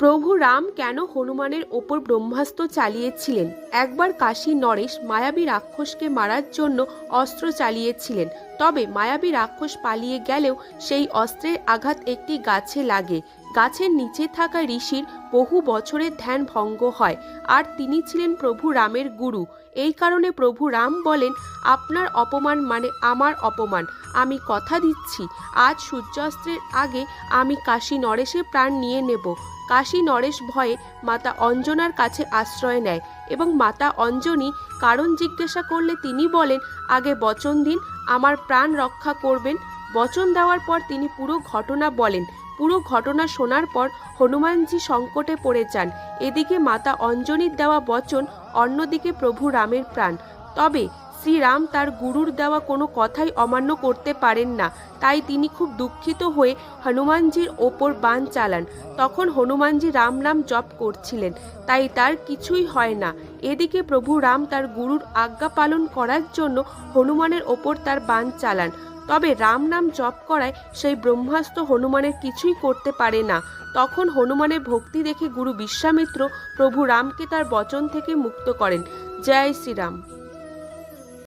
প্রভু রাম কেন হনুমানের ওপর ব্রহ্মাস্ত্র চালিয়েছিলেন? একবার কাশী নরেশ মায়াবী রাক্ষসকে মারার জন্য অস্ত্র চালিয়েছিলেন। তবে মায়াবী রাক্ষস পালিয়ে গেলেও সেই অস্ত্রের আঘাত একটি গাছে লাগে। গাছের নিচে থাকা ঋষির বহু বছরের ধ্যান ভঙ্গ হয়, আর তিনি ছিলেন প্রভু রামের গুরু। এই কারণে প্রভু রাম বলেন, আপনার অপমান মানে আমার অপমান। আমি কথা দিচ্ছি, আজ সূর্যাস্তের আগে আমি কাশী নরেশের প্রাণ নিয়ে নেব। কাশী নরেশ ভয়ে মাতা অঞ্জনার কাছে আশ্রয় নেয় এবং মাতা অঞ্জনী কারণ জিজ্ঞাসা করলে তিনি বলেন, আগে বচন দিন আমার প্রাণ রক্ষা করবেন। বচন দেওয়ার পর তিনি পুরো ঘটনা বলেন। পুরো ঘটনা শোনার পর হনুমানজি সংকটে পড়ে যান। এদিকে মাতা অঞ্জনীর দেওয়া বচন, অন্যদিকে প্রভু রামের প্রাণ। তবে শ্রীরাম তার গুরুর দেওয়া কোনো কথাই অমান্য করতে পারেন না, তাই তিনি খুব দুঃখিত হয়ে হনুমানজির ওপর বাণ চালান। তখন হনুমানজি রাম নাম জপ করছিলেন, তাই তার কিছুই হয় না। এদিকে প্রভু রাম তার গুরুর আজ্ঞা পালন করার জন্য হনুমানের ওপর তার বাণ চালান। তবে রাম নাম জপ করায় সেই ব্রহ্মাস্ত্র হনুমানের কিছুই করতে পারে না। তখন হনুমানের ভক্তি দেখে গুরু বিশ্বামিত্র প্রভু রামকে তার বচন থেকে মুক্ত করেন। জয় শ্রীরাম।